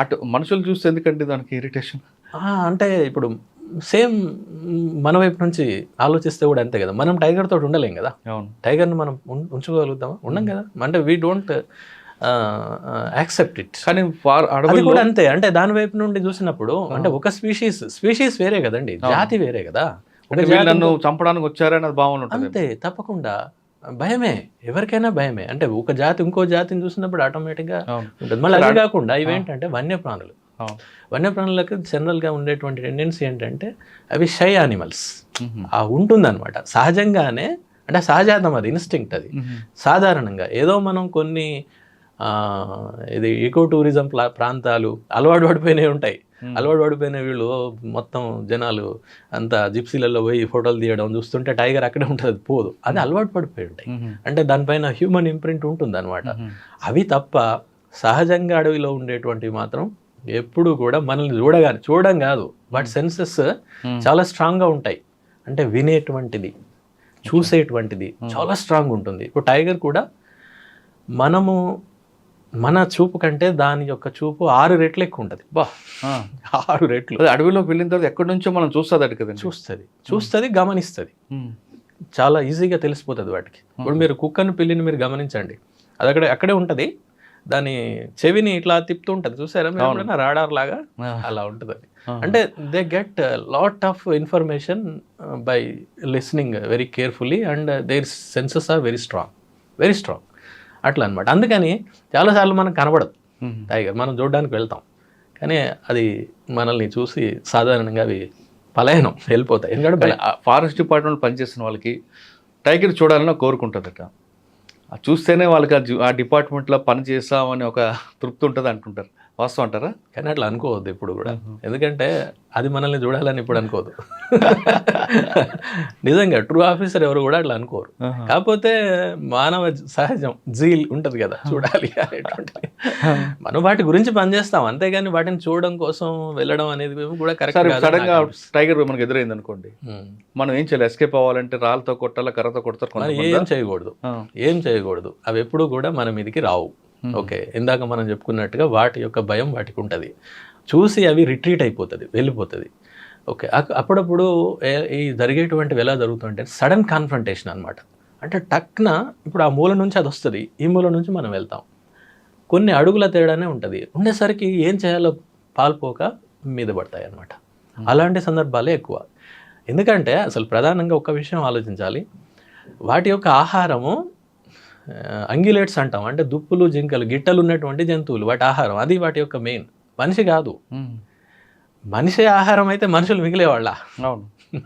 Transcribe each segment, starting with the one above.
అటు మనుషులు చూస్తే ఎందుకంటే దానికి ఇరిటేషన్? అంటే ఇప్పుడు సేమ్ మన వైపు నుంచి ఆలోచిస్తే కూడా అంతే కదా. మనం టైగర్ తోటి ఉండలేం కదా. అవును. టైగర్ని మనం ఉంచుకోగలుగుతామా? ఉండం కదా. అంటే వీ డోంట్ యాక్సెప్ట్ ఇట్. కానీ అది కూడా అంతే. అంటే దాని వైపు నుండి చూసినప్పుడు అంటే ఒక స్పీషీస్ వేరే కదండి, జాతి వేరే కదా. నన్ను చంపడానికి వచ్చారని అది భావన ఉంటుంది. అంతే, తప్పకుండా భయమే, ఎవరికైనా భయమే. అంటే ఒక జాతి ఇంకో జాతిని చూసినప్పుడు ఆటోమేటిక్గా ఉంటుంది. మళ్ళీ అది కాకుండా ఇవేంటంటే వన్యప్రాణులు. వన్యప్రాణులకు జనరల్గా ఉండేటువంటి టెండెన్సీ ఏంటంటే అవి షై యానిమల్స్ ఉంటుందన్నమాట సహజంగానే. అంటే సహజాతం, అది ఇన్స్టింక్ట్. అది సాధారణంగా ఏదో మనం కొన్ని ఇది ఈకో టూరిజం ప్రాంతాలు అలవాటు పడిపోయినవి ఉంటాయి. అలవాటు పడిపోయిన వీళ్ళు మొత్తం జనాలు అంతా జిప్సీలలో పోయి ఫోటోలు తీయడం చూస్తుంటే టైగర్ అక్కడే ఉంటుంది, పోదు. అది అలవాటు పడిపోయి ఉంటాయి. అంటే దానిపైన హ్యూమన్ ఇంప్రింట్ ఉంటుంది అనమాట. అవి తప్ప సహజంగా అడవిలో ఉండేటువంటివి మాత్రం ఎప్పుడు కూడా మనల్ని చూడడం కాదు, వాటి సెన్సెస్ చాలా స్ట్రాంగ్గా ఉంటాయి. అంటే వినేటువంటిది, చూసేటువంటిది చాలా స్ట్రాంగ్ ఉంటుంది. ఇప్పుడు టైగర్ కూడా మన చూపు కంటే దాని యొక్క చూపు 6 రెట్లు ఎక్కువ ఉంటుంది. 6 రెట్లు. అడవిలోకి వెళ్ళిన తర్వాత ఎక్కడి నుంచో మనం చూస్తుంది కదా. చూస్తుంది, గమనిస్తుంది. చాలా ఈజీగా తెలిసిపోతుంది వాటికి. ఇప్పుడు మీరు కుక్కను, పిల్లిని మీరు గమనించండి, అది అక్కడే ఉంటుంది. దాని చెవిని ఇట్లా తిప్పుతూ ఉంటుంది, చూసారా మీరు? రాడార్ లాగా అలా ఉంటుంది అది. అంటే they get lot of information by listening very carefully and their senses are very strong అట్లా అనమాట. అందుకని చాలాసార్లు మనకు కనబడదు టైగర్, మనం చూడడానికి వెళ్తాం, కానీ అది మనల్ని చూసి సాధారణంగా అవి పలాయనం వెళ్ళిపోతాయి. ఎందుకంటే ఫారెస్ట్ డిపార్ట్మెంట్ పనిచేస్తున్న వాళ్ళకి టైగర్ చూడాలని కోరుకుంటుందట. చూస్తేనే వాళ్ళకి ఆ డిపార్ట్మెంట్లో పని చేస్తామని ఒక తృప్తి ఉంటుంది అంటుంటారు. వాస్తవం అంటారా? కానీ అట్లా అనుకోవద్దు ఇప్పుడు కూడా, ఎందుకంటే అది మనల్ని చూడాలని ఇప్పుడు అనుకోదు. నిజంగా ట్రూ ఆఫీసర్ ఎవరు కూడా అట్లా అనుకోరు. కాకపోతే మానవ సహజం జీల్ ఉంటుంది కదా, చూడాలి అనేటువంటిది. మనం వాటి గురించి పనిచేస్తాం, అంతేగాని వాటిని చూడడం కోసం వెళ్ళడం అనేది కూడా కరెక్ట్. సడన్గా టైగర్ మనకు ఎదురైంది అనుకోండి, మనం ఏం చేయాలి? ఎస్కేప్ అవ్వాలంటే రాళ్ళతో కొట్టాలా, కర్రతో కొడతారు? ఏం చేయకూడదు. అవి ఎప్పుడు కూడా మన మీదకి రావు. ఓకే, ఇందాక మనం చెప్పుకున్నట్టుగా వాటి యొక్క భయం వాటికి ఉంటుంది. చూసి అవి రిట్రీట్ అయిపోతుంది, వెళ్ళిపోతుంది. ఓకే, అప్పుడప్పుడు ఈ జరిగేటువంటివి ఎలా జరుగుతుంటే సడన్ కాన్ఫ్రంటేషన్ అనమాట. అంటే టక్న ఇప్పుడు ఆ మూల నుంచి అది వస్తుంది, ఈ మూల నుంచి మనం వెళ్తాం, కొన్ని అడుగుల తేడానే ఉంటుంది. ఉండేసరికి ఏం చేయాలో పాల్పోక మీద పడతాయి అన్నమాట. అలాంటి సందర్భాలే ఎక్కువ. ఎందుకంటే అసలు ప్రధానంగా ఒక విషయం ఆలోచించాలి, వాటి యొక్క ఆహారము అంగిలేట్స్ అంటాం, అంటే దుప్పులు, జింకలు, గిట్టలు ఉన్నటువంటి జంతువులు, వాటి ఆహారం అది వాటి యొక్క మెయిన్. మనిషి కాదు. మనిషి ఆహారం అయితే మనుషులు మిగిలేవాళ్ళ?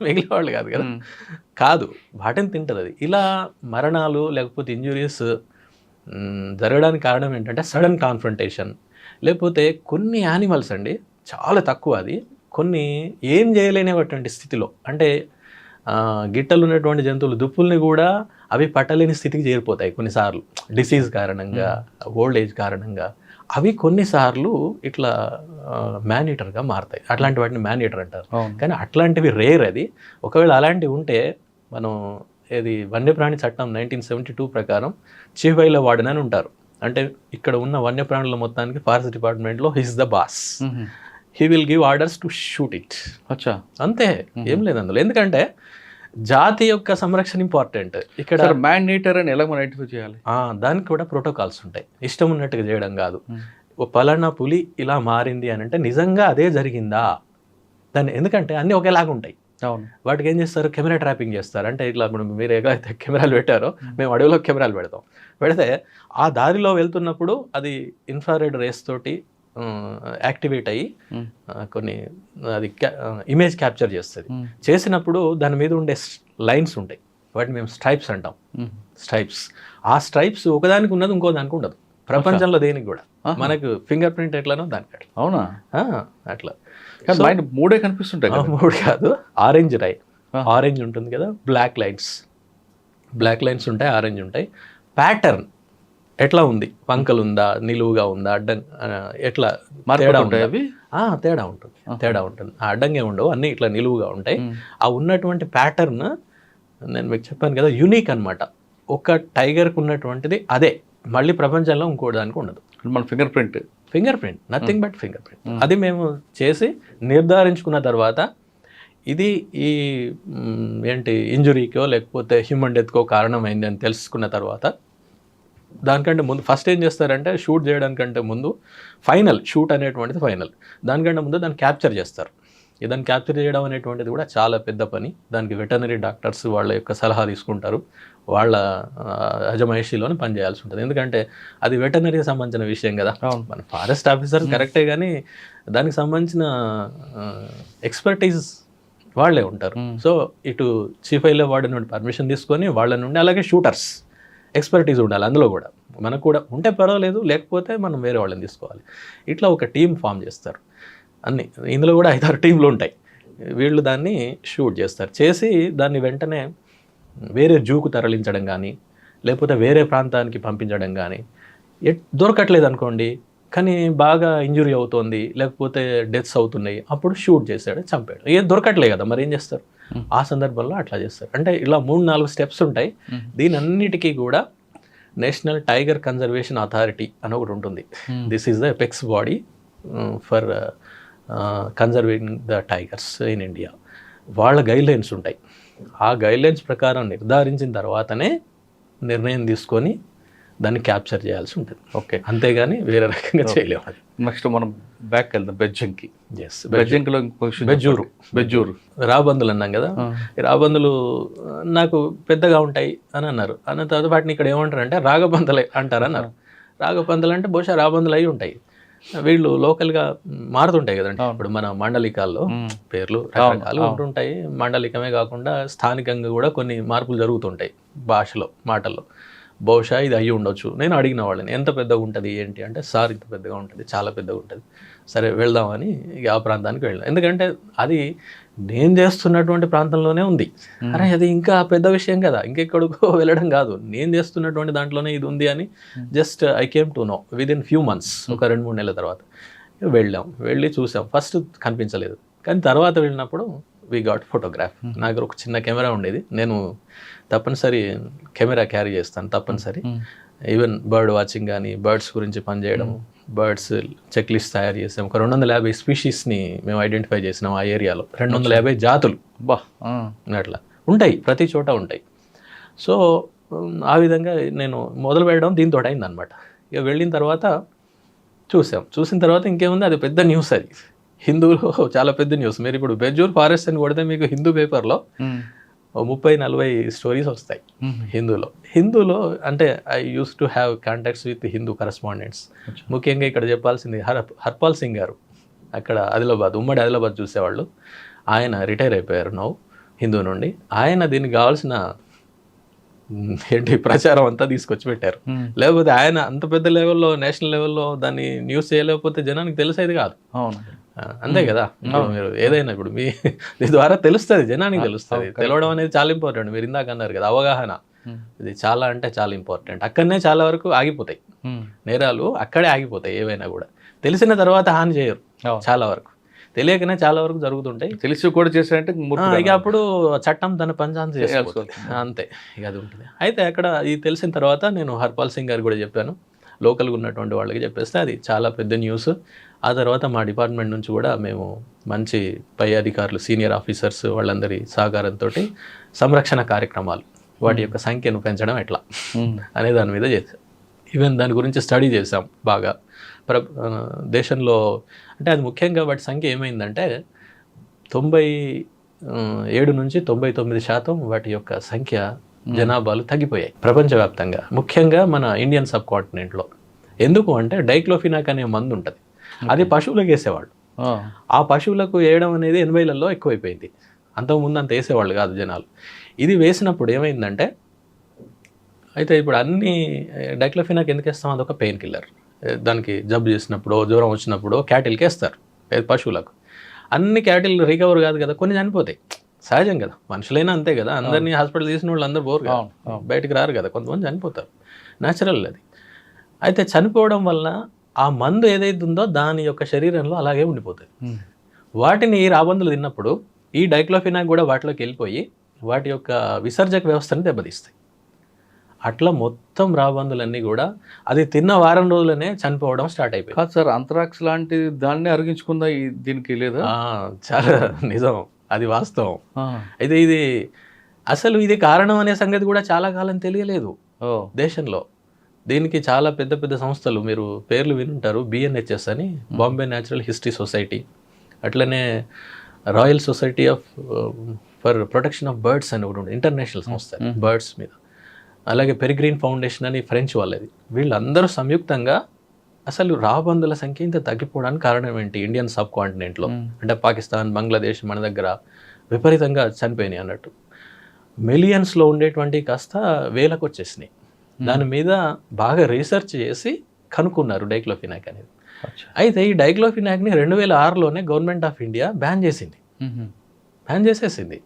మిగిలేవాళ్ళు కాదు కదా. కాదు, వాటిని తింటుంది అది. ఇలా మరణాలు లేకపోతే ఇంజురీస్ జరగడానికి కారణం ఏంటంటే సడన్ కాన్ఫ్రంటేషన్. లేకపోతే కొన్ని యానిమల్స్ అండి చాలా తక్కువ, అది కొన్ని ఏం చేయలేనటువంటి స్థితిలో, అంటే గిట్టలు ఉన్నటువంటి జంతువులు దుప్పుల్ని కూడా అవి పట్టలేని స్థితికి చేరిపోతాయి కొన్నిసార్లు, డిసీజ్ కారణంగా, ఓల్డ్ ఏజ్ కారణంగా. అవి కొన్నిసార్లు ఇట్లా మ్యాన్-ఈటర్గా మారుతాయి. అట్లాంటి వాటిని మ్యాన్-ఈటర్ అంటారు. కానీ అట్లాంటివి రేర్. అది ఒకవేళ అలాంటివి ఉంటే మనం వన్యప్రాణి చట్టం 1972 ప్రకారం చీఫ్ వైల్డ్ వార్డెన్ అని ఉంటారు. అంటే ఇక్కడ ఉన్న వన్యప్రాణుల మొత్తానికి ఫారెస్ట్ డిపార్ట్మెంట్లో he's the boss. He will give orders to shoot it. అంతే, ఏం లేదు అందులో. ఎందుకంటే జాతి యొక్క సంరక్షణ ఇంపార్టెంట్. ఇక్కడ మ్యాన్-ఈటర్ అని ఎలా మనం ఐడెంటిఫై చేయాలి? దానికి కూడా ప్రోటోకాల్స్ ఉంటాయి. ఇష్టం ఉన్నట్టుగా చేయడం కాదు. పలానా పులి ఇలా మారింది అని అంటే నిజంగా అదే జరిగిందా దాన్ని, ఎందుకంటే అన్నీ ఒకేలాగా ఉంటాయి. వాటికి ఏం చేస్తారు, కెమెరా ట్రాపింగ్ చేస్తారు. అంటే ఇట్లా ఇప్పుడు మీరు ఎలాగైతే కెమెరాలు పెట్టారో మేము అడవిలో కెమెరాలు పెడితే ఆ దారిలో వెళ్తున్నప్పుడు అది ఇన్ఫ్రారెడ్ రేస్ తోటి యాక్టివేట్ అయ్యి కొన్ని అది ఇమేజ్ క్యాప్చర్ చేస్తుంది. చేసినప్పుడు దాని మీద ఉండే లైన్స్ ఉంటాయి, వాటిని మేము స్ట్రైప్స్ అంటాం. ఆ స్ట్రైప్స్ ఒకదానికి ఉన్నది ఇంకో దానికి ఉండదు ప్రపంచంలో దేనికి కూడా. మనకు ఫింగర్ ప్రింట్ ఎట్లానో దానికి అట్లా. అవునా? అట్లా మూడే కనిపిస్తుంటాయి. 3 కాదు, ఆరెంజ్ ఉంటుంది కదా, బ్లాక్ లైన్స్ ఉంటాయి, ఆరెంజ్ ఉంటాయి. ప్యాటర్న్ ఎట్లా ఉంది, వంకలు ఉందా, నిలువుగా ఉందా, అడ్డం ఎట్లా తేడా ఉంటాయి. అవి తేడా ఉంటుంది. ఆ అడ్డంగా ఉండవు, అన్నీ ఇట్లా నిలువుగా ఉంటాయి. ఆ ఉన్నటువంటి ప్యాటర్న్ నేను మీకు చెప్పాను కదా, యూనిక్ అనమాట. ఒక టైగర్కి ఉన్నటువంటిది అదే, మళ్ళీ ప్రపంచంలో ఇంకో దానికి ఉండదు. మన finger finger print, nothing but finger print. అది మేము చేసి నిర్ధారించుకున్న తర్వాత ఇది ఈ ఏంటి ఇంజురీకో లేకపోతే హ్యూమన్ డెత్కో కారణమైంది అని తెలుసుకున్న తర్వాత దానికంటే ముందు ఫస్ట్ ఏం చేస్తారంటే షూట్ చేయడానికంటే ముందు ఫైనల్ షూట్ అనేటువంటిది ఫైనల్, దానికంటే ముందు దాన్ని క్యాప్చర్ చేస్తారు. దాన్ని క్యాప్చర్ చేయడం అనేటువంటిది కూడా చాలా పెద్ద పని. దానికి వెటర్నరీ డాక్టర్స్ వాళ్ళ యొక్క సలహా తీసుకుంటారు, వాళ్ళ అజమాయిషీలోనే పనిచేయాల్సి ఉంటుంది. ఎందుకంటే అది వెటర్నరీకి సంబంధించిన విషయం కదా. మన ఫారెస్ట్ ఆఫీసర్ కరెక్టే కానీ దానికి సంబంధించిన ఎక్స్పర్టీస్ వాళ్ళే ఉంటారు. సో ఇటు చీఫ్ వైల్డ్ వార్డెన్ నుండి పర్మిషన్ తీసుకొని వాళ్ళ నుండి, అలాగే షూటర్స్ ఎక్స్పర్టీస్ ఉండాలి అందులో కూడా. మనకు కూడా ఉంటే పర్వాలేదు, లేకపోతే మనం వేరే వాళ్ళని తీసుకోవాలి. ఇట్లా ఒక టీం ఫామ్ చేస్తారు. అన్ని ఇందులో కూడా 5-6 టీంలు ఉంటాయి. వీళ్ళు దాన్ని షూట్ చేస్తారు. చేసి దాన్ని వెంటనే వేరే జూకు తరలించడం కానీ లేకపోతే వేరే ప్రాంతానికి పంపించడం కానీ దొరకట్లేదు అనుకోండి, కానీ బాగా ఇంజురీ అవుతోంది లేకపోతే డెత్స్ అవుతున్నాయి, అప్పుడు షూట్ చేశాడు, చంపాడు. ఏం దొరకట్లే కదా, మరి ఏం చేస్తారు? ఆ సందర్భంలో అట్లా చేస్తారు. అంటే ఇలా 3-4 స్టెప్స్ ఉంటాయి. దీని అన్నిటికీ కూడా నేషనల్ టైగర్ కన్జర్వేషన్ అథారిటీ అని ఒకటి ఉంటుంది. This is the apex body for conserving the tigers in India. వాళ్ళ గైడ్లైన్స్ ఉంటాయి. ఆ గైడ్లైన్స్ ప్రకారం నిర్ధారించిన తర్వాతనే నిర్ణయం తీసుకొని దాన్ని క్యాప్చర్ చేయాల్సి ఉంటుంది. ఓకే, అంతేగాని వేరే రకంగా చేయలేము. నెక్స్ట్ మనం బ్యాక్ వెళ్దాం బెజ్జంకి. ఎస్, బెజ్జంకిలో బెజ్జూరు రాబందులు అన్నాం కదా. ఈ రాబందులు నాకు పెద్దగా ఉంటాయి అని అన్నారు. అన్న తర్వాత వాటిని ఇక్కడ ఏమంటారు అంటే రాగబందులు అంటారు అన్నారు. రాగబందులు అంటే బహుశా రాబందులు అయి ఉంటాయి. వీళ్ళు లోకల్గా మారుతుంటాయి కదండి. ఇప్పుడు మన మాండలికాల్లో పేర్లు రకరకాలు ఉంటుంటాయి. మాండలికమే కాకుండా స్థానికంగా కూడా కొన్ని మార్పులు జరుగుతుంటాయి భాషలో, మాటల్లో. బహుశా ఇది అయ్యి ఉండొచ్చు. నేను అడిగిన వాళ్ళని ఎంత పెద్దగా ఉంటుంది ఏంటి అంటే, సార్ ఇంత పెద్దగా ఉంటుంది, చాలా పెద్దగా ఉంటుంది. సరే వెళ్దామని ఇక ఆ ప్రాంతానికి వెళ్ళాం. ఎందుకంటే అది నేను చేస్తున్నటువంటి ప్రాంతంలోనే ఉంది. అరే అది ఇంకా పెద్ద విషయం కదా, ఇంకెక్కడికో వెళ్ళడం కాదు, నేను చేస్తున్నటువంటి దాంట్లోనే ఇది ఉంది అని just I came to know within few months, ఒక 2-3 నెలల తర్వాత వెళ్ళి చూసాం. ఫస్ట్ కనిపించలేదు, కానీ తర్వాత వెళ్ళినప్పుడు వీ గాట్ ఫోటోగ్రాఫ్. నా దగ్గర ఒక చిన్న కెమెరా ఉండేది. నేను తప్పనిసరి కెమెరా క్యారీ చేస్తాను తప్పనిసరి. ఈవెన్ బర్డ్ వాచింగ్ కానీ, బర్డ్స్ గురించి పనిచేయడం, బర్డ్స్ చెక్ లిస్ట్ తయారు చేసాం. ఒక 250 స్పీషీస్ని మేము ఐడెంటిఫై చేసినాం ఆ ఏరియాలో. 250 జాతులు అట్లా ఉంటాయి, ప్రతి చోట ఉంటాయి. సో ఆ విధంగా నేను మొదలు పెట్టడం దీంతో అయిందనమాట. ఇక వెళ్ళిన తర్వాత చూసిన తర్వాత ఇంకేముంది, అది పెద్ద న్యూస్. అది హిందూలో చాలా పెద్ద న్యూస్. మీరు ఇప్పుడు బెజ్జూర్ ఫారెస్ట్ అని కొడితే మీకు హిందూ పేపర్లో 30-40 స్టోరీస్ వస్తాయి హిందూలో. అంటే I use to have contacts with Hindu correspondents. ముఖ్యంగా ఇక్కడ చెప్పాల్సింది హర్పాల్ సింగ్ గారు, అక్కడ ఉమ్మడి ఆదిలాబాద్ చూసేవాళ్ళు. ఆయన రిటైర్ అయిపోయారు నౌ హిందూ నుండి. ఆయన దీనికి కావాల్సిన ప్రచారం అంతా తీసుకొచ్చి పెట్టారు. లేకపోతే ఆయన అంత పెద్ద లెవెల్లో, నేషనల్ లెవెల్లో దాన్ని న్యూస్ చేయలేకపోతే జనానికి తెలిసేది కాదు. అంతే కదా. మీరు ఏదైనా ఇప్పుడు మీ ద్వారా తెలుస్తుంది, జనానికి తెలుస్తుంది. తెలవడం అనేది చాలా ఇంపార్టెంట్. మీరు ఇందాక అన్నారు కదా, అవగాహన, ఇది చాలా అంటే చాలా ఇంపార్టెంట్. అక్కడనే చాలా వరకు ఆగిపోతాయి నేరాలు, అక్కడే ఆగిపోతాయి. ఏవైనా కూడా తెలిసిన తర్వాత హాని చేయరు చాలా వరకు, తెలియకనే చాలా వరకు జరుగుతుంటాయి. తెలిసి కూడా చేశారంటే ఇక అప్పుడు చట్టం తన పంచాంతి చేసుకోవాలి, అంతే. ఇక అది ఉంటుంది. అయితే అక్కడ ఇది తెలిసిన తర్వాత నేను హర్పాల్ సింగ్ గారు కూడా చెప్పాను, లోకల్గా ఉన్నటువంటి వాళ్ళకి చెప్పేస్తే అది చాలా పెద్ద న్యూస్. ఆ తర్వాత మా డిపార్ట్మెంట్ నుంచి కూడా మేము మంచి పై అధికారులు, సీనియర్ ఆఫీసర్స్ వాళ్ళందరి సహకారంతో సంరక్షణ కార్యక్రమాలు, వాటి యొక్క సంఖ్యను పెంచడం ఎట్లా అనే దాని మీద చేసాం. ఈవెన్ దాని గురించి స్టడీ చేసాం బాగా. దేశంలో అంటే అది ముఖ్యంగా వాటి సంఖ్య ఏమైందంటే 97 నుంచి 99% వాటి యొక్క సంఖ్య జనాభాలు తగ్గిపోయాయి ప్రపంచవ్యాప్తంగా, ముఖ్యంగా మన ఇండియన్ సబ్ కాంటినెంట్లో. ఎందుకు అంటే డైక్లోఫినాక్ అనే మందు ఉంటుంది, అది పశువులకు వేసేవాళ్ళు. ఆ పశువులకు వేయడం అనేది 80లలో ఎక్కువైపోయింది. అంతకుముందు అంత వేసేవాళ్ళు కాదు జనాలు. ఇది వేసినప్పుడు ఏమైందంటే, అయితే ఇప్పుడు అన్ని డైక్లోఫినాక్ ఎందుకు వేస్తాం, అదొక పెయిన్ కిల్లర్. దానికి జబ్బు చేసినప్పుడు, జ్వరం వచ్చినప్పుడు క్యాటిల్కి వేస్తారు, పశువులకు. అన్ని క్యాటిల్ రికవర్ కాదు కదా, కొన్ని చనిపోతాయి, సహజం కదా. మనుషులైనా అంతే కదా, అందరినీ హాస్పిటల్ తీసిన వాళ్ళు అందరూ పోరు కదా, బయటకు రారు కదా, కొంతమంది చనిపోతారు, న్యాచురల్ అది. అయితే చనిపోవడం వల్ల ఆ మందు ఏదైతే ఉందో దాని యొక్క శరీరంలో అలాగే ఉండిపోతుంది. వాటిని రాబందులు తిన్నప్పుడు ఈ డైక్లోఫినాక్ కూడా వాటిలోకి వెళ్ళిపోయి వాటి యొక్క విసర్జక వ్యవస్థను దెబ్బతీస్తాయి. అట్లా మొత్తం రాబందులన్నీ కూడా అది తిన్న వారం రోజులనే చనిపోవడం స్టార్ట్ అయిపోయింది. కాదు సార్, అంతరాక్స్ లాంటి దాన్ని అరిగించుకుందా దీనికి లేదా? చాలా నిజం, అది వాస్తవం. అయితే ఇది అసలు ఇది కారణం అనే సంగతి కూడా చాలా కాలం తెలియలేదు దేశంలో. దీనికి చాలా పెద్ద పెద్ద సంస్థలు, మీరు పేర్లు వినుంటారు, BNHS అని, బాంబే న్యాచురల్ హిస్టరీ సొసైటీ, అట్లనే royal society for protection of birds అని ఒకటి ఉంటుంది, ఇంటర్నేషనల్ సంస్థ బర్డ్స్ మీద. అలాగే పెరిగ్రీన్ ఫౌండేషన్ అని ఫ్రెంచ్ వాళ్ళది. వీళ్ళందరూ సంయుక్తంగా అసలు రాబందుల సంఖ్య ఇంత తగ్గిపోవడానికి కారణం ఏంటి ఇండియన్ సబ్ కాంటినెంట్లో, అంటే పాకిస్తాన్, బంగ్లాదేశ్ మన దగ్గర విపరీతంగా చనిపోయినాయి అన్నట్టు. మిలియన్స్లో ఉండేటువంటి కాస్త వేలకు వచ్చేసినాయి. దాని మీద బాగా రీసెర్చ్ చేసి కనుక్కున్నారు డైక్లోఫినాక్ అనేది. అయితే ఈ డైక్లోఫినాక్ని 2006లోనే గవర్నమెంట్ ఆఫ్ ఇండియా బ్యాన్ చేసింది. బ్యాన్ చేసేసింది.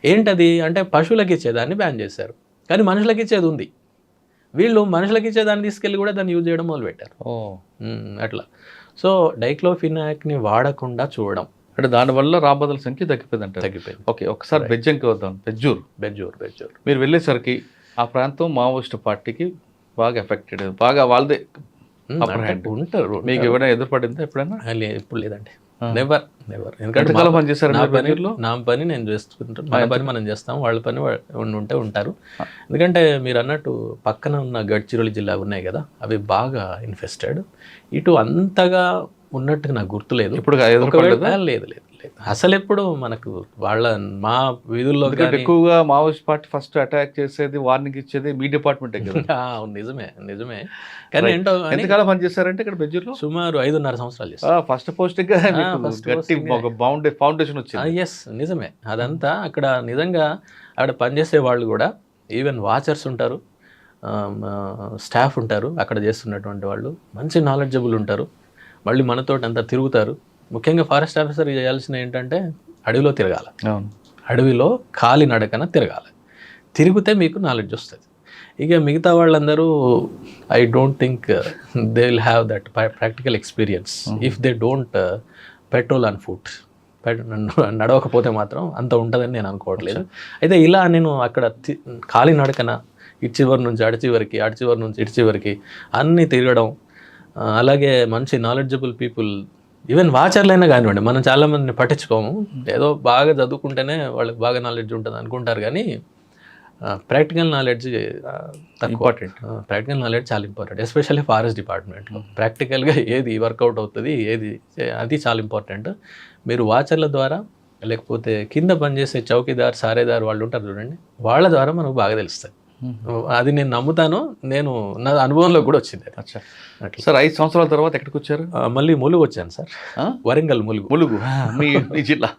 ఏంటది అంటే పశువులకు ఇచ్చేదాన్ని బ్యాన్ చేశారు, కానీ మనుషులకు ఇచ్చేది ఉంది. వీళ్ళు మనుషులకు ఇచ్చేదాన్ని తీసుకెళ్ళి కూడా దాన్ని యూజ్ చేయడం మొదలుపెట్టారు. అట్లా. సో డైక్లోఫినాక్ని వాడకుండా చూడడం, అంటే దానివల్ల రాబందుల సంఖ్య తగ్గిపోయింది. తగ్గిపోయింది. ఓకే, ఒకసారి బెజ్జంకి వద్దాం. బెజ్జూర్ మీరు వెళ్ళేసరికి ఆ ప్రాంతం మావోయిస్ట్ పార్టీకి బాగా ఎఫెక్టెడ్, బాగా వాళ్ళదే ఉంటారు. మీకు ఎవరైనా ఎదురుపడిందా ఎప్పుడైనా? ఇప్పుడు లేదండి, నెవర్. ఎందుకంటే నా పని నేను చేస్తుంటాను, మన పని మనం చేస్తాం, వాళ్ళ పని ఉంటే ఉంటారు. ఎందుకంటే మీరు అన్నట్టు పక్కన ఉన్న గడ్చిరోలి జిల్లా ఉన్నాయి కదా, అవి బాగా ఇన్ఫెస్టెడ్. ఇటు అంతగా ఉన్నట్టుగా నాకు గుర్తులేదు. ఇప్పుడు లేదు అసలు ఎప్పుడు మనకు వాళ్ళ మా వీధుల్లో ఎక్కువగా మావోయిస్ట్ పార్టీ ఫస్ట్ అటాక్ చేసేది, వార్నింగ్ ఇచ్చేది మీ డిపార్ట్మెంట్ కదా? నిజమే. కానీ ఏంటో ఎంతకాలం పనిచేస్తారంటే ఇక్కడ బెజ్జూర్లో? సుమారు 5.5 సంవత్సరాలు చేస్తారు. ఫస్ట్ పోస్టింగ్ ఫౌండేషన్ వచ్చింది. ఎస్, నిజమే. అదంతా అక్కడ నిజంగా అక్కడ పనిచేసే వాళ్ళు కూడా, ఈవెన్ వాచర్స్ ఉంటారు, స్టాఫ్ ఉంటారు, అక్కడ చేస్తున్నటువంటి వాళ్ళు మంచి నాలెడ్జబుల్ ఉంటారు. మళ్ళీ మనతోటి అంతా తిరుగుతారు. ముఖ్యంగా ఫారెస్ట్ ఆఫీసర్ చేయాల్సిన ఏంటంటే అడవిలో తిరగాలి, అడవిలో కాలినడకన తిరిగితే మీకు నాలెడ్జ్ వస్తుంది. ఇక మిగతా వాళ్ళందరూ I don't think they will have that practical experience if they don't patrol on foot. నడవకపోతే మాత్రం అంత ఉంటుందని నేను అనుకోవట్లేదు. అయితే ఇలా నేను అక్కడ కాలినడకన ఇటు చివరి నుంచి అటు చివరికి, అటు చివరి నుంచి ఇటు చివరికి అన్నీ తిరగడం. అలాగే మంచి నాలెడ్జబుల్ పీపుల్, ఈవెన్ వాచర్లైనా కానివ్వండి, మనం చాలామందిని పట్టించుకోము, ఏదో బాగా చదువుకుంటేనే వాళ్ళకి బాగా నాలెడ్జ్ ఉంటుంది అనుకుంటారు, కానీ practical knowledge important. Practical knowledge చాలా ఇంపార్టెంట్, ఎస్పెషల్లీ ఫారెస్ట్ డిపార్ట్మెంట్లో. ప్రాక్టికల్గా ఏది వర్కౌట్ అవుతుంది, అది చాలా ఇంపార్టెంట్. మీరు వాచర్ల ద్వారా, లేకపోతే కింద పనిచేసే చౌకీదార్, సారేదార్ వాళ్ళు ఉంటారు చూడండి, వాళ్ళ ద్వారా మనకు బాగా తెలుస్తుంది. అది నేను నమ్ముతాను, నేను నా అనుభవంలో కూడా వచ్చింది. సార్ 5 సంవత్సరాల తర్వాత ఎక్కడికి వచ్చారు? మళ్ళీ ములుగు వచ్చాను సార్. వరంగల్ ములుగు మీ జిల్లా.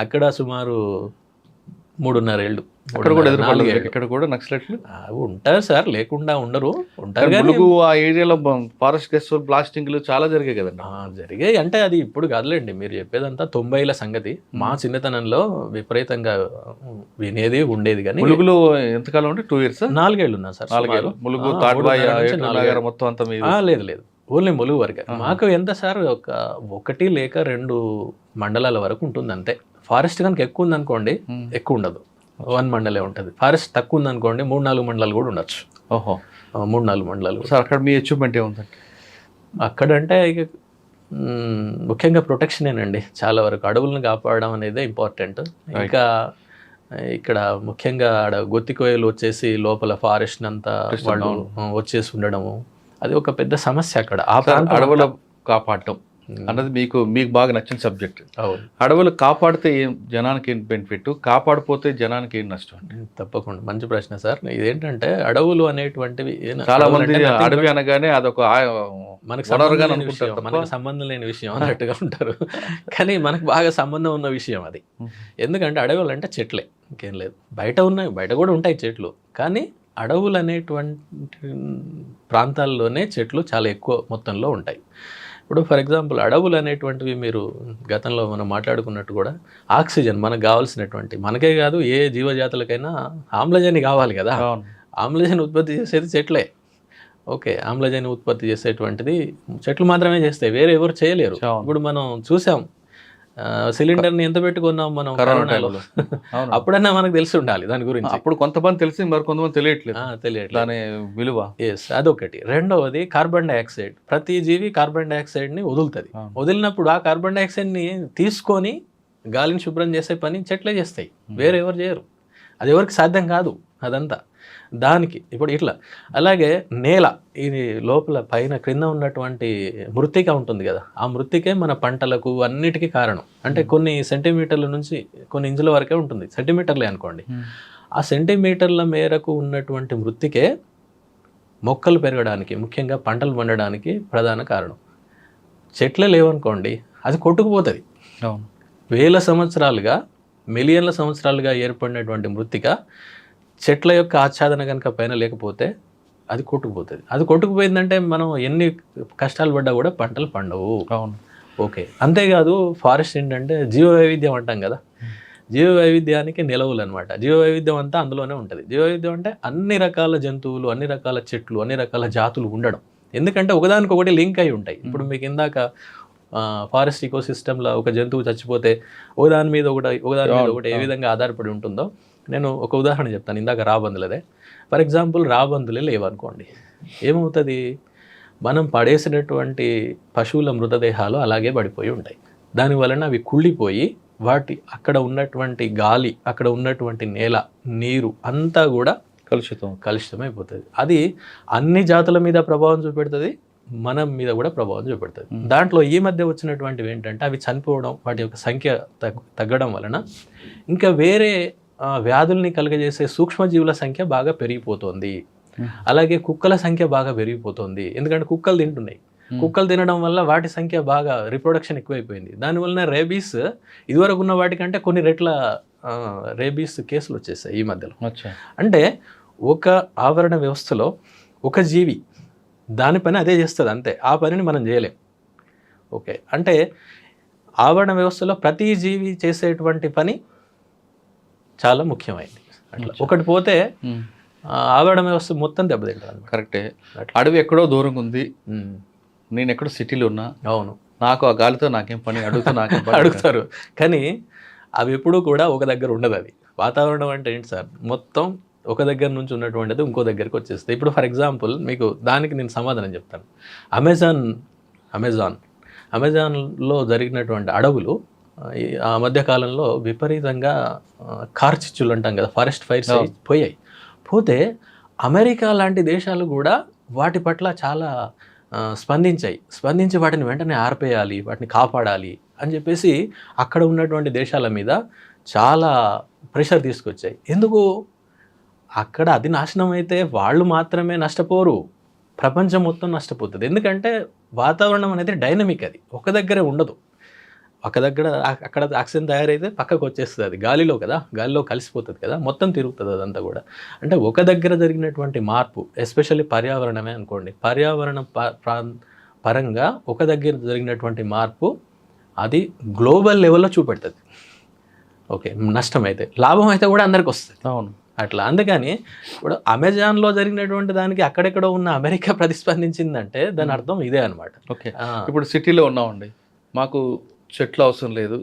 అక్కడ సుమారు 3.5 ఏళ్ళు. ఇక్కడ కూడా నక్సలైట్లు ఉంటారు సార్, లేకుండా ఉండరు, ఉంటారు. ములుగు ఆ ఏరియాలో ఫారెస్ట్ గెస్ట్ బ్లాస్టింగ్లు చాలా జరిగాయి కదండి? జరిగాయి. అంటే అది ఇప్పుడు కాదులేండి, మీరు చెప్పేదంతా 90ల సంగతి. మా చిన్నతనంలో విపరీతంగా వినేది ఉండేది. కానీ ములుగులో ఎంతకాలం ఉంటే 2 years? 4 ఏళ్ళు ఉన్నా సార్. 4 ఏళ్ళు ములుగు మొత్తం అంతా? లేదు, ఓన్లీ ములుగు వరకే. మాకు ఎంత సార్, 1 లేక 2 మండలాల వరకు ఉంటుంది అంతే. ఫారెస్ట్ కనుక ఎక్కువ ఉందనుకోండి, ఎక్కువ ఉండదు, 1 మండలే ఉంటుంది. ఫారెస్ట్ తక్కువ ఉందనుకోండి, 3-4 మండలాలు కూడా ఉండొచ్చు. 3-4 మండలాలు. సార్ అక్కడ మీ అచీవ్మెంట్ ఏముందండి అక్కడంటే? ఇక ముఖ్యంగా ప్రొటెక్షనేనండి చాలా వరకు. అడవులను కాపాడడం అనేది ఇంపార్టెంట్. ఇంకా ఇక్కడ ముఖ్యంగా ఆడ గొత్తికోయలు వచ్చేసి లోపల ఫారెస్ట్ అంతా వాళ్ళు వచ్చేసి ఉండడము, అది ఒక పెద్ద సమస్య అక్కడ. ఆ ప్రాంతం అడవులు కాపాడటం అన్నది మీకు బాగా నచ్చిన సబ్జెక్ట్. అడవులు కాపాడితే ఏం జనానికి ఏం బెనిఫిట్, కాపాడిపోతే జనానికి ఏం నష్టం? తప్పకుండా మంచి ప్రశ్న సార్. ఇదేంటంటే అడవులు అనేటువంటివి చాలా మంది అడవి అనగానే అదొక మనకు సంబంధం లేని విషయం అన్నట్టుగా ఉంటారు, కానీ మనకు బాగా సంబంధం ఉన్న విషయం అది. ఎందుకంటే అడవులు అంటే చెట్లే, ఇంకేం లేదు. బయట కూడా ఉంటాయి చెట్లు, కానీ అడవులు అనేటువంటి ప్రాంతాల్లోనే చెట్లు చాలా ఎక్కువ మొత్తంలో ఉంటాయి. ఇప్పుడు ఫర్ ఎగ్జాంపుల్ అడవులు అనేటువంటివి మీరు గతంలో మనం మాట్లాడుకున్నట్టు కూడా ఆక్సిజన్ మనకు కావాల్సినటువంటి, మనకే కాదు ఏ జీవజాతులకైనా ఆమ్లజని కావాలి కదా. ఆమ్లజని ఉత్పత్తి చేసేది చెట్లే. ఓకే, ఆమ్లజని ఉత్పత్తి చేసేటువంటిది చెట్లు మాత్రమే చేస్తాయి, వేరే ఎవరు చేయలేరు. ఇప్పుడు మనం చూసాం సిలిండర్ని ఎంత పెట్టుకున్నాం మనం కరోనాలో? అవును. అప్పుడన్నా మనకు తెలిసి ఉండాలి దాని గురించి. అప్పుడు కొంతమంది తెలిసి మరి కొంతమంది తెలియట్లేదు తెలియట్లేదు దాని విలువ. ఎస్, అదొకటి. రెండవది కార్బన్ డైఆక్సైడ్. ప్రతి జీవి కార్బన్ డైఆక్సైడ్ని వదులుతుంది. వదిలినప్పుడు ఆ కార్బన్ డైఆక్సైడ్ని తీసుకొని గాలిని శుభ్రం చేసే పని చెట్లే చేస్తాయి, వేరే ఎవరు చేయరు. అది ఎవరికి సాధ్యం కాదు అదంతా. దానికి ఇప్పుడు ఇట్లా అలాగే నేల, ఇది లోపల పైన క్రింద ఉన్నటువంటి మృత్తిక ఉంటుంది కదా, ఆ మృత్తికే మన పంటలకు అన్నిటికీ కారణం. అంటే కొన్ని సెంటీమీటర్ల నుంచి కొన్ని ఇంచుల వరకే ఉంటుంది, సెంటీమీటర్లే అనుకోండి. ఆ సెంటీమీటర్ల మేరకు ఉన్నటువంటి మృత్తికే మొక్కలు పెరగడానికి, ముఖ్యంగా పంటలు పండడానికి ప్రధాన కారణం. చెట్లే లేవనుకోండి, అది కొట్టుకుపోతుంది. వేల సంవత్సరాలుగా, మిలియన్ల సంవత్సరాలుగా ఏర్పడినటువంటి మృత్తిక చెట్ల యొక్క ఆచ్ఛాదన కనుక పైన లేకపోతే అది కొట్టుకుపోతుంది. అది కొట్టుకుపోయిందంటే మనం ఎన్ని కష్టాలు పడ్డా కూడా పంటలు పండవు. ఓకే, అంతేకాదు ఫారెస్ట్ ఏంటంటే జీవ వైవిధ్యం అంటాం కదా, జీవ వైవిధ్యానికి నిలవులు అనమాట. జీవ వైవిధ్యం అంతా అందులోనే ఉంటుంది. జీవ వైవిధ్యం అంటే అన్ని రకాల జంతువులు, అన్ని రకాల చెట్లు, అన్ని రకాల జాతులు ఉండడం. ఎందుకంటే ఒకదానికొకటి లింక్ అయి ఉంటాయి. ఇప్పుడు మీకు ఇందాక ఫారెస్ట్ ఈకోసిస్టంలో ఒక జంతువు చచ్చిపోతే ఒకదాని మీద ఒకటి ఏ విధంగా ఆధారపడి ఉంటుందో నేను ఒక ఉదాహరణ చెప్తాను. ఇందాక రాబందులదే. ఫర్ ఎగ్జాంపుల్ రాబందులే లేవనుకోండి, ఏమవుతుంది? మనం పడేసినటువంటి పశువుల మృతదేహాలు అలాగే పడిపోయి ఉంటాయి. దానివలన అవి కుళ్ళిపోయి అక్కడ ఉన్నటువంటి గాలి, అక్కడ ఉన్నటువంటి నేల, నీరు అంతా కూడా కలుషితమైపోతుంది. అది అన్ని జాతుల మీద ప్రభావం చూపెడుతుంది, మన మీద కూడా ప్రభావం చూపెడుతుంది. దాంట్లో ఈ మధ్య వచ్చినటువంటివి ఏంటంటే అవి చనిపోవడం, వాటి యొక్క సంఖ్య తగ్గడం వలన ఇంకా వేరే వ్యాధుల్ని కలుగజేసే సూక్ష్మజీవుల సంఖ్య బాగా పెరిగిపోతుంది. అలాగే కుక్కల సంఖ్య బాగా పెరిగిపోతుంది. ఎందుకంటే కుక్కలు తింటున్నాయి. కుక్కలు తినడం వల్ల వాటి సంఖ్య బాగా రిప్రొడక్షన్ ఎక్కువైపోయింది. దానివల్ల రేబీస్ ఇదివరకు ఉన్న వాటికంటే కొన్ని రెట్ల రేబీస్ కేసులు వచ్చేసాయి ఈ మధ్యలో. అంటే ఒక ఆవరణ వ్యవస్థలో ఒక జీవి దాని పని అదే చేస్తుంది, అంతే. ఆ పనిని మనం చేయలేం. ఓకే, అంటే ఆవరణ వ్యవస్థలో ప్రతి జీవి చేసేటువంటి పని చాలా ముఖ్యమైనది. అట్లా ఒకటి పోతే ఆవరణ వ్యవస్థ మొత్తం దెబ్బతింటారు. కరెక్టే. అడవి ఎక్కడో దూరంగా ఉంది, నేను ఎక్కడో సిటీలో ఉన్నా, అవును, నాకు ఆ గాలితో నాకేం పని అడుగుతారు. కానీ అవి ఎప్పుడూ కూడా ఒక దగ్గర ఉండదు. అది వాతావరణం అంటే ఏంటి సార్, మొత్తం ఒక దగ్గర నుంచి ఉన్నటువంటిది ఇంకో దగ్గరికి వచ్చేస్తుంది. ఇప్పుడు ఫర్ ఎగ్జాంపుల్ మీకు దానికి నేను సమాధానం చెప్తాను. అమెజాన్లో జరిగినటువంటి అడవులు ఆ మధ్యకాలంలో విపరీతంగా కార్చిచ్చులు అంటాం కదా, ఫారెస్ట్ ఫైర్స్ పోతే అమెరికా లాంటి దేశాలు కూడా వాటి పట్ల చాలా స్పందించి వాటిని వెంటనే ఆర్పేయాలి, వాటిని కాపాడాలి అని చెప్పేసి అక్కడ ఉన్నటువంటి దేశాల మీద చాలా ప్రెషర్ తీసుకొచ్చాయి. ఎందుకు? అక్కడ అది నాశనం అయితే వాళ్ళు మాత్రమే నష్టపోరు, ప్రపంచం మొత్తం నష్టపోతుంది. ఎందుకంటే వాతావరణం అనేది డైనమిక్, అది ఒక దగ్గరే ఉండదు. ఒక దగ్గర అక్కడ ఆక్సిజన్ తయారైతే పక్కకు వచ్చేస్తుంది, అది గాలిలో కదా, గాలిలో కలిసిపోతుంది కదా, మొత్తం తిరుగుతుంది అదంతా కూడా. అంటే ఒక దగ్గర జరిగినటువంటి మార్పు, ఎస్పెషల్లీ పర్యావరణమే అనుకోండి, పర్యావరణ పరంగా ఒక దగ్గర జరిగినటువంటి మార్పు అది గ్లోబల్ లెవెల్లో చూపెడుతుంది. ఓకే, నష్టం అయితే, లాభం అయితే కూడా అందరికి వస్తుంది. అవును, అట్లా. అందుకని ఇప్పుడు అమెజాన్లో జరిగినటువంటి దానికి అక్కడెక్కడో ఉన్న అమెరికా ప్రతిస్పందించిందంటే దాని అర్థం ఇదే అనమాట. ఓకే, ఇప్పుడు సిటీలో ఉన్నామండి, మాకు చెట్లు అవసరం లేదు,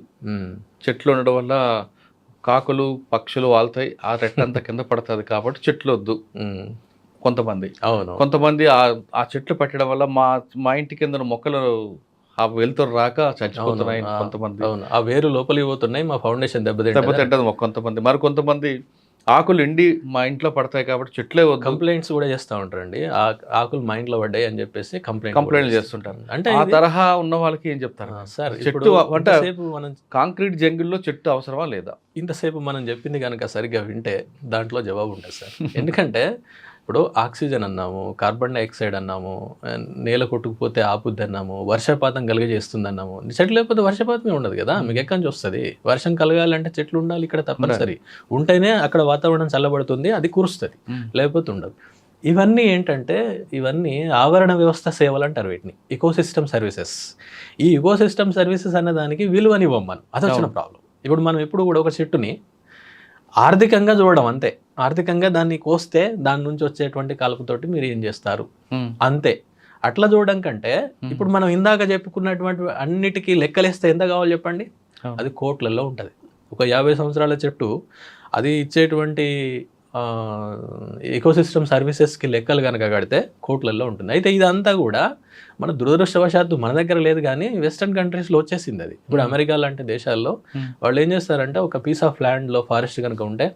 చెట్లు ఉండడం వల్ల కాకులు పక్షులు వాళ్తాయి, ఆ రెట్టంతా కింద పడుతుంది కాబట్టి చెట్లు వద్దు కొంతమంది. అవును, కొంతమంది ఆ చెట్లు పెట్టడం వల్ల మా ఇంటి కింద మొక్కలు ఆ వెలుతురు రాక చచ్చిపోతున్నాయి కొంతమంది. అవును, ఆ వేరు లోపలికి పోతున్నాయి, మా ఫౌండేషన్ దెబ్బతింటది కొంతమంది. మరి కొంతమంది ఆకులు ఎండి మా ఇంట్లో పడతాయి కాబట్టి చెట్లే కంప్లైంట్స్ కూడా చేస్తూ ఉంటారండి. ఆకులు మా ఇంట్లో పడ్డాయి అని చెప్పేసి కంప్లైంట్ చేస్తుంటారు. అంటే ఆ తరహా ఉన్న వాళ్ళకి ఏం చెప్తారు సార్, చెట్టు అంటే మనం కాంక్రీట్ జంగిల్లో చెట్టు అవసరమా లేదా? ఇంతసేపు మనం చెప్పింది కనుక సరిగ్గా వింటే దాంట్లో జవాబు ఉంటుంది సార్. ఎందుకంటే ఇప్పుడు ఆక్సిజన్ అన్నాము, కార్బన్ డైఆక్సైడ్ అన్నాము, నేల కొట్టుకుపోతే ఆపుద్ది అన్నాము, వర్షపాతం కలిగజేస్తుంది అన్నాము. చెట్లు లేకపోతే వర్షపాతమే ఉండదు కదా, మీకు ఎక్కడి నుంచి వస్తుంది? వర్షం కలగాలంటే చెట్లు ఉండాలి ఇక్కడ తప్పనిసరి, ఉంటేనే అక్కడ వాతావరణం చల్లబడుతుంది, అది కురుస్తుంది, లేకపోతే ఉండదు. ఇవన్నీ ఏంటంటే ఇవన్నీ ఆవరణ వ్యవస్థ సేవలు అంటారు వీటిని, ఇకోసిస్టమ్ సర్వీసెస్. ఈ ఇకోసిస్టమ్ సర్వీసెస్ అనే దానికి విలువనివ్వం మనం, అది వచ్చిన ప్రాబ్లం. ఇప్పుడు మనం ఎప్పుడు కూడా ఒక చెట్టుని ఆర్థికంగా చూడడం అంతే, ఆర్థికంగా దాన్ని కోస్తే దాని నుంచి వచ్చేటువంటి కలుపుతోటి మీరు ఏం చేస్తారు అంతే. అట్లా చూడడం కంటే ఇప్పుడు మనం ఇందాక చెప్పుకున్నటువంటి అన్నిటికీ లెక్కలేస్తే ఎంత కావాలి చెప్పండి? అది కోట్లలో ఉంటుంది. ఒక 50 సంవత్సరాల చెట్టు అది ఇచ్చేటువంటి ఎకోసిస్టమ్ సర్వీసెస్కి లెక్కలు కనుక కడితే కోట్లలో ఉంటుంది. అయితే ఇదంతా కూడా మన దురదృష్టవశాత్తు మన దగ్గర లేదు, కానీ వెస్టర్న్ కంట్రీస్లో వచ్చేసింది అది. ఇప్పుడు అమెరికా లాంటి దేశాల్లో వాళ్ళు ఏం చేస్తారంటే ఒక పీస్ ఆఫ్ ల్యాండ్లో ఫారెస్ట్ కనుక ఉంటే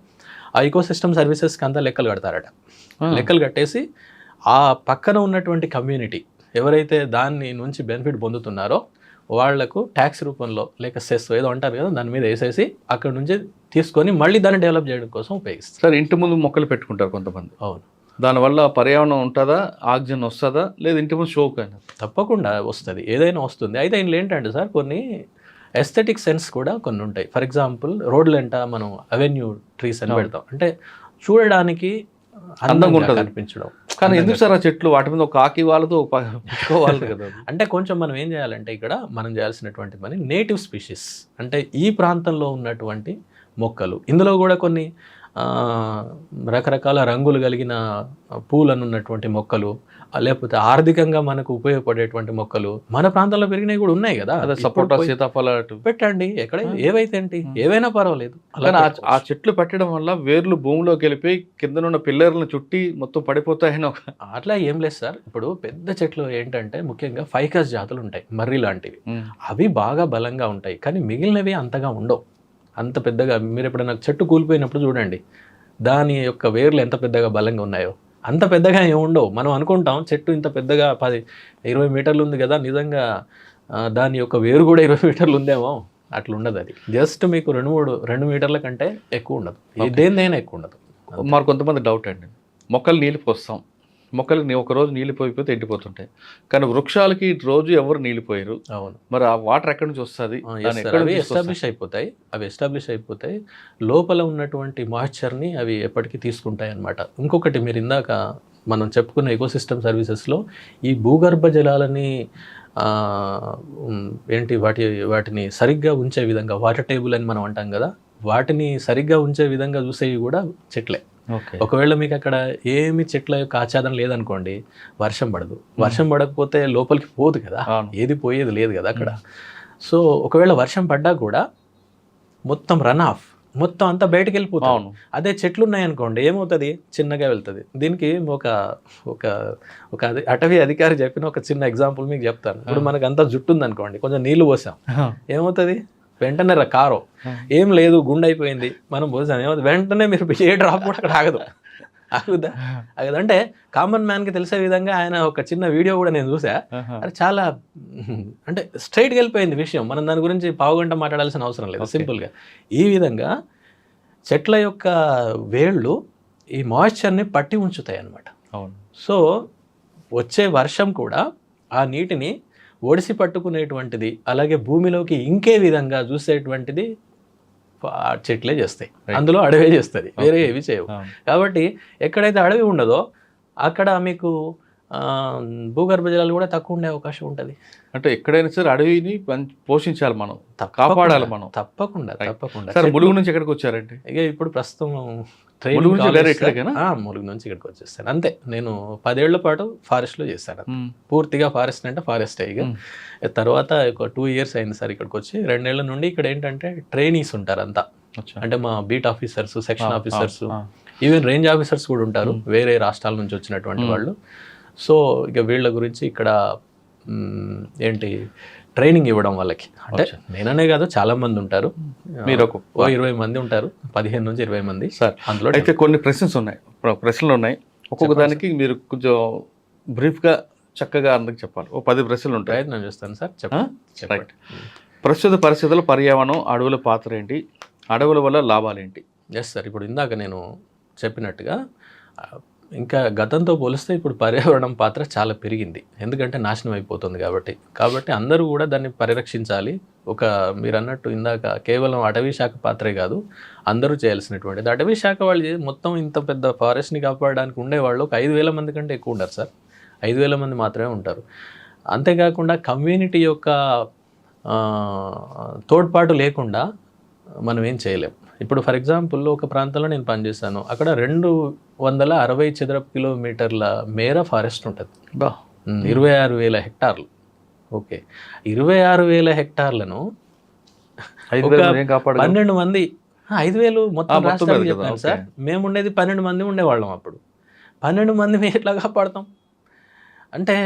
ఆ ఎకోసిస్టమ్ సర్వీసెస్కి అంతా లెక్కలు కడతారట. లెక్కలు కట్టేసి ఆ పక్కన ఉన్నటువంటి కమ్యూనిటీ ఎవరైతే దాన్ని నుంచి బెనిఫిట్ పొందుతున్నారో వాళ్లకు ట్యాక్స్ రూపంలో లేక సెస్ ఏదో అంటారు కదా, దాని మీద వేసేసి అక్కడ నుంచి తీసుకొని మళ్ళీ దాన్ని డెవలప్ చేయడం కోసం ఉపయోగిస్తారు. సార్, ఇంటి ముందు మొక్కలు పెట్టుకుంటారు కొంతమంది. అవును. దానివల్ల పర్యావరణం ఉంటుందా, ఆక్సిజన్ వస్తుందా, లేదా ఇంటి ముందు షోక్ అయినా? తప్పకుండా వస్తుంది, ఏదైనా వస్తుంది. అయితే ఇందులో ఏంటంటే సార్ కొన్ని ఎస్థెటిక్ సెన్స్ కూడా కొన్ని ఉంటాయి. ఫర్ ఎగ్జాంపుల్ రోడ్లు వెంట మనం అవెన్యూ ట్రీస్ అని పెడతాం, అంటే చూడడానికి అందంగా ఉంటుంది అనిపించడం. కానీ ఎందుకు సార్ ఆ చెట్లు వాటి మీద ఒక కాకి వాళ్ళతో పెట్టుకోవాలి కదా? అంటే కొంచెం మనం ఏం చేయాలంటే ఇక్కడ మనం చేయాల్సినటువంటి పని నేటివ్ స్పీషీస్, అంటే ఈ ప్రాంతంలో ఉన్నటువంటి మొక్కలు. ఇందులో కూడా కొన్ని రకరకాల రంగులు కలిగిన పూలను ఉన్నటువంటి మొక్కలు, లేకపోతే ఆర్థికంగా మనకు ఉపయోగపడేటువంటి మొక్కలు మన ప్రాంతంలో పెరిగినవి కూడా ఉన్నాయి కదా. సపోటా, సీతాఫలాలు పెట్టండి, ఎక్కడ ఏవైతే ఏంటి, ఏవైనా పర్వాలేదు. అలాగే ఆ చెట్లు పెట్టడం వల్ల వేర్లు భూమిలోకి వెళ్ళిపోయి కిందనున్న పిల్లర్లను చుట్టి మొత్తం పడిపోతాయని ఒక అట్లా ఏం లేదు సార్. ఇప్పుడు పెద్ద చెట్లు ఏంటంటే ముఖ్యంగా ఫైకస్ జాతులు ఉంటాయి, మర్రి లాంటివి. అవి బాగా బలంగా ఉంటాయి, కానీ మిగిలినవి అంతగా ఉండవు. అంత పెద్దగా మీరు ఎప్పుడైనా చెట్టు కూలిపోయినప్పుడు చూడండి, దాని యొక్క వేర్లు ఎంత పెద్దగా బలంగా ఉన్నాయో. అంత పెద్దగా ఏమి ఉండవు. మనం అనుకుంటాం చెట్టు ఇంత పెద్దగా 10-20 మీటర్లు ఉంది కదా, నిజంగా దాని యొక్క వేరు కూడా 20 మీటర్లు ఉందేమో. అట్లా ఉండదు. అది జస్ట్ మీకు 2 మీటర్ల కంటే ఎక్కువ ఉండదు, దేనిదైనా ఎక్కువ ఉండదు. మరి కొంతమంది డౌట్ అండి, మొక్కలు నీళ్ళు పోస్తాం, మొక్కలకి ఒక రోజు నీళ్ళు పోయిపోతే ఎండిపోతుంటాయి, కానీ వృక్షాలకి రోజు ఎవరు నీళ్ళు పోయారు. అవును. మరి ఆ వాటర్ ఎక్కడి నుంచి వస్తుంది? అవి ఎస్టాబ్లిష్ అయిపోతాయి, లోపల ఉన్నటువంటి మాయిశ్చర్ని అవి ఎప్పటికీ తీసుకుంటాయి అన్నమాట. ఇంకొకటి మీరు ఇందాక మనం చెప్పుకున్న ఎకోసిస్టమ్ సర్వీసెస్లో ఈ భూగర్భ జలాలని వాటిని సరిగ్గా ఉంచే విధంగా, వాటర్ టేబుల్ అని మనం అంటాం కదా, వాటిని సరిగ్గా ఉంచే విధంగా చూసేవి కూడా చెట్లే. ఒకవేళ మీకు అక్కడ ఏమి చెట్ల యొక్క ఆచ్ఛాదన లేదనుకోండి, వర్షం పడదు. వర్షం పడకపోతే లోపలికి పోదు కదా, ఏది పోయేది లేదు కదా అక్కడ. సో ఒకవేళ వర్షం పడ్డా కూడా మొత్తం రన్ ఆఫ్, మొత్తం అంతా బయటకు వెళ్ళిపోతాం. అదే చెట్లు ఉన్నాయనుకోండి ఏమవుతుంది, చిన్నగా వెళ్తుంది. దీనికి ఒక అటవీ అధికారి చెప్పిన ఒక చిన్న ఎగ్జాంపుల్ మీకు చెప్తాను. ఇప్పుడు మనకు అంతా జుట్టు ఉందనుకోండి, కొంచెం నీళ్లు పోసాం, ఏమవుతుంది, వెంటనే కారో ఏం లేదు గుండె అయిపోయింది, మనం పోసాం, ఏమవుతుంది, వెంటనే మీరు ఏ డ్రాప్ కూడా అక్కడ ఆగుదా. అంటే కామన్ మ్యాన్కి తెలిసే విధంగా ఆయన ఒక చిన్న వీడియో కూడా నేను చూసా. అది చాలా అంటే స్ట్రైట్గా వెళ్ళిపోయింది విషయం. మనం దాని గురించి పావుగంట మాట్లాడాల్సిన అవసరం లేదు. సింపుల్గా ఈ విధంగా చెట్ల యొక్క వేళ్ళు ఈ మాయిశ్చర్ని పట్టి ఉంచుతాయి అన్నమాట. సో వచ్చే వర్షం కూడా ఆ నీటిని ఒడిసి పట్టుకునేటువంటిది, అలాగే భూమిలోకి ఇంకే విధంగా చూసేటువంటిది చెట్లే చేస్తాయి. అందులో అడవే చేస్తుంది, వేరే ఏవి చేయవు. కాబట్టి ఎక్కడైతే అడవి ఉండదో అక్కడ మీకు భూగర్భ జలాలు కూడా తక్కువ ఉండే అవకాశం ఉంటుంది. అంటే ఎక్కడైనా సరే అడవిని పోషించాలి, మనం కాపాడాలి. మనం తప్పకుండా. సార్, ములుగు నుంచి ఎక్కడికి వచ్చారండి? ఇక ఇప్పుడు ప్రస్తుతం ములుగు నుంచి ఇక్కడికి వచ్చేస్తాను అంతే. నేను 10 ఏళ్ల పాటు ఫారెస్ట్లో చేశాను, పూర్తిగా ఫారెస్ట్ అంటే ఫారెస్ట్. ఇక తర్వాత ఒక 2 years అయింది సార్ ఇక్కడికి వచ్చి. 2 ఏళ్ల నుండి ఇక్కడ ఏంటంటే ట్రైనీస్ ఉంటారు అంతా, అంటే మా beat officers, section officers, even range officers కూడా ఉంటారు, వేరే రాష్ట్రాల నుంచి వచ్చినటువంటి వాళ్ళు. సో ఇక వీళ్ళ గురించి ఇక్కడ ఏంటి ట్రైనింగ్ ఇవ్వడం వాళ్ళకి. అంటే నేననే కాదు, చాలా మంది ఉంటారు, మీరు 20 మంది ఉంటారు, 15 నుంచి 20 మంది సార్. అందులో అయితే కొన్ని ప్రశ్నలు ఉన్నాయి. ఒక్కొక్క దానికి మీరు కొంచెం బ్రీఫ్గా చక్కగా అందరికి చెప్పాలి. 10 ప్రశ్నలు ఉంటాయి, ప్రయత్నం చేస్తాను సార్. చెప్పండి. ప్రస్తుత పరిస్థితుల్లో పర్యావరణం, అడవుల పాత్ర ఏంటి, అడవుల వల్ల లాభాలు ఏంటి? ఎస్ సార్, ఇప్పుడు ఇందాక నేను చెప్పినట్టుగా ఇంకా గతంతో పోలిస్తే ఇప్పుడు పర్యావరణం పాత్ర చాలా పెరిగింది, ఎందుకంటే నాశనం అయిపోతుంది కాబట్టి అందరూ కూడా దాన్ని పరిరక్షించాలి. మీరు అన్నట్టు ఇందాక కేవలం అటవీ శాఖ పాత్రే కాదు, అందరూ చేయాల్సినటువంటిది. అటవీ శాఖ వాళ్ళు మొత్తం ఇంత పెద్ద ఫారెస్ట్ని కాపాడడానికి ఉండేవాళ్ళు ఒక 5,000 మంది కంటే ఎక్కువ ఉండరు సార్, 5,000 మంది మాత్రమే ఉంటారు. అంతేకాకుండా కమ్యూనిటీ యొక్క తోడ్పాటు లేకుండా మనం ఏం చేయలేం. ఇప్పుడు ఫర్ ఎగ్జాంపుల్ ఒక ప్రాంతంలో నేను పనిచేశాను, అక్కడ 260 చదరపు కిలోమీటర్ల మేర ఫారెస్ట్ ఉంటుంది, 26,000 హెక్టార్లు. ఓకే, 26,000 హెక్టార్లను 5,000 ఏం కాపాడు 12 మంది 5,000 మొత్తం మొత్తం రాష్ట్రానికి మీద కదా, చెప్పాను ఓకే. సార్. మేము ఉండేది 12 మంది ఉండేవాళ్ళం అప్పుడు. 12 మంది మేము ఎట్లా కాపాడతాం అంటే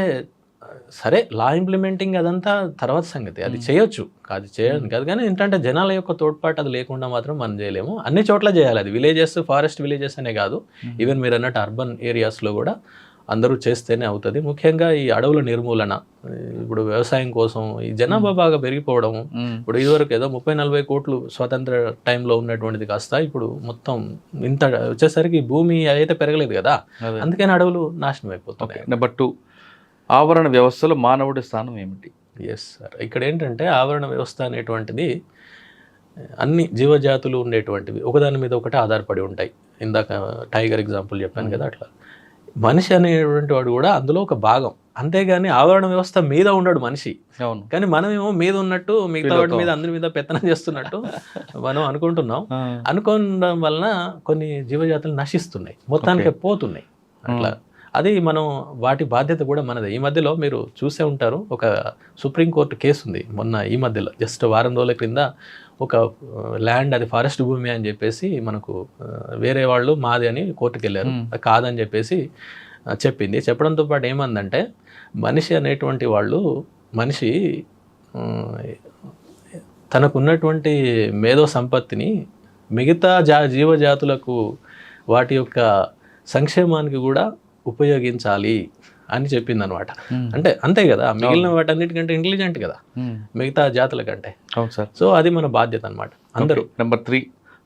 సరే లా ఇంప్లిమెంటింగ్ అదంతా తర్వాత సంగతి, అది చేయొచ్చు, అది చేయడం కాదు. కానీ ఏంటంటే జనాల యొక్క తోడ్పాటు అది లేకుండా మాత్రం మనం చేయలేము. అన్ని చోట్ల చేయాలి అది, విలేజెస్, ఫారెస్ట్ విలేజెస్ అనే కాదు, ఈవెన్ మీరు అన్నట్టు అర్బన్ ఏరియాస్లో కూడా అందరూ చేస్తేనే అవుతుంది. ముఖ్యంగా ఈ అడవుల నిర్మూలన, ఇప్పుడు వ్యవసాయం కోసం ఈ జనాభా బాగా పెరిగిపోవడం, ఇప్పుడు ఇదివరకు ఏదో 30-40 కోట్లు స్వాతంత్ర టైంలో ఉన్నటువంటిది కాస్త ఇప్పుడు మొత్తం ఇంత వచ్చేసరికి భూమి అయితే పెరగలేదు కదా, అందుకని అడవులు నాశనం అయిపోతున్నాయి. నెంబర్ 2, ఆవరణ వ్యవస్థలో మానవుడి స్థానం ఏమిటి? ఎస్ సార్, ఇక్కడ ఏంటంటే ఆవరణ వ్యవస్థ అనేటువంటిది అన్ని జీవజాతులు ఉండేటువంటివి ఒకదాని మీద ఒకటి ఆధారపడి ఉంటాయి. ఇందాక టైగర్ ఎగ్జాంపుల్ చెప్పాను కదా, అట్లా మనిషి అనేటువంటి వాడు కూడా అందులో ఒక భాగం. అంతేగాని ఆవరణ వ్యవస్థ మీద ఉండడు మనిషి. అవును. కానీ మనమేమో మీద ఉన్నట్టు మిగతా వాటి మీద అందరి మీద పెత్తనం చేస్తున్నట్టు మనం అనుకుంటున్నాం. అనుకోవడం వలన కొన్ని జీవజాతులు నశిస్తున్నాయి, మొత్తానికి పోతున్నాయి అట్లా. అది మనం వాటి బాధ్యత కూడా మనదే. ఈ మధ్యలో మీరు చూసే ఉంటారు, ఒక సుప్రీంకోర్టు కేసు ఉంది మొన్న ఈ మధ్యలో, జస్ట్ వారం రోజుల క్రింద. ఒక ల్యాండ్ అది ఫారెస్ట్ భూమి అని చెప్పేసి మనకు వేరే వాళ్ళు మాది అని కోర్టుకు వెళ్ళారు, కాదని చెప్పేసి చెప్పింది. చెప్పడంతో పాటు ఏమందంటే మనిషి అనేటువంటి వాళ్ళు, మనిషి తనకున్నటువంటి మేధో సంపత్తిని మిగతా జీవజాతులకు వాటి యొక్క సంక్షేమానికి కూడా ఉపయోగించాలి అని చెప్పింది అనమాట. అంటే అంతే కదా, మిగిలిన వాటన్నిటికంటే ఇంటెలిజెంట్ కదా మిగతా జాతుల కంటే. అవును సార్. సో అది మన బాధ్యత అనమాట అందరూ. నెంబర్ 3,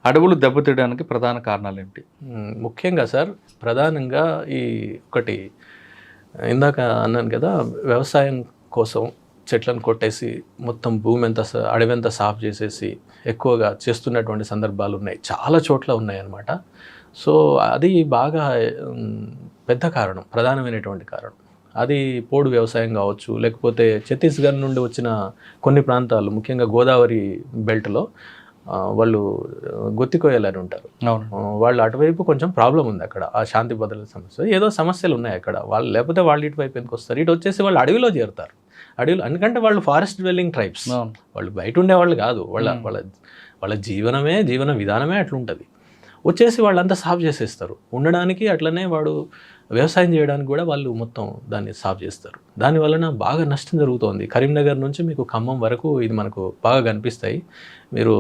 అడవులు దెబ్బతీయడానికి ప్రధాన కారణాలు ఏంటి? ముఖ్యంగా సార్ ప్రధానంగా ఈ ఒకటి ఇందాక అన్నాను కదా, వ్యవసాయం కోసం చెట్లను కొట్టేసి మొత్తం భూమి అంతా అడవి అంతా సాఫ్ చేసేసి ఎక్కువగా చేస్తున్నటువంటి సందర్భాలు ఉన్నాయి, చాలా చోట్ల ఉన్నాయి అన్నమాట. సో అది బాగా పెద్ద కారణం, ప్రధానమైనటువంటి కారణం. అది పోడు వ్యవసాయం కావచ్చు, లేకపోతే ఛత్తీస్గఢ్ నుండి వచ్చిన కొన్ని ప్రాంతాలు, ముఖ్యంగా గోదావరి బెల్ట్లో వాళ్ళు గొత్తికోయలని ఉంటారు. వాళ్ళు అటువైపు కొంచెం ప్రాబ్లం ఉంది అక్కడ, ఆ శాంతి భద్రత సమస్య, ఏదో సమస్యలు ఉన్నాయి అక్కడ. వాళ్ళు లేకపోతే వాళ్ళు ఇటువైపు ఎందుకు వస్తారు, ఇటు వచ్చేసి వాళ్ళు అడవిలో చేరుతారు. అడవిలో ఎందుకంటే వాళ్ళు ఫారెస్ట్ డ్వెల్లింగ్ ట్రైబ్స్, వాళ్ళు బయట ఉండేవాళ్ళు కాదు. వాళ్ళ జీవన విధానమే అట్లుంటుంది. వచ్చేసి వాళ్ళంతా సాఫ్ చేసేస్తారు ఉండడానికి. అట్లనే వాడు వ్యవసాయం చేయడానికి కూడా వాళ్ళు మొత్తం దాన్ని సాఫ్ చేస్తారు. దాని వలన బాగా నష్టం జరుగుతోంది. కరీంనగర్ నుంచి మీకు ఖమ్మం వరకు ఇది మనకు బాగా కనిపిస్తాయి. మీరు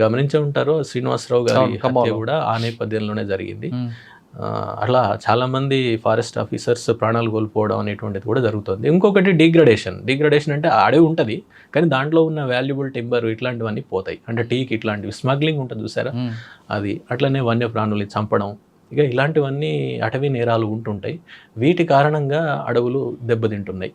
గమనించే ఉంటారు, శ్రీనివాసరావు గారి హత్య కూడా ఆ నేపథ్యంలోనే జరిగింది. అట్లా చాలామంది ఫారెస్ట్ ఆఫీసర్స్ ప్రాణాలు కోల్పోవడం అనేటువంటిది కూడా జరుగుతుంది. ఇంకొకటి డిగ్రడేషన్ అంటే అడవి ఉంటుంది కానీ దాంట్లో ఉన్న వాల్యుబుల్ టింబర్ ఇట్లాంటివన్నీ పోతాయి. అంటే టీకి ఇట్లాంటివి స్మగ్లింగ్ ఉంటుంది చూసారా, అది. అట్లనే వన్యప్రాణుల్ని చంపడం, ఇక ఇలాంటివన్నీ అటవీ నేరాలు ఉంటుంటాయి. వీటి కారణంగా అడవులు దెబ్బతింటున్నాయి.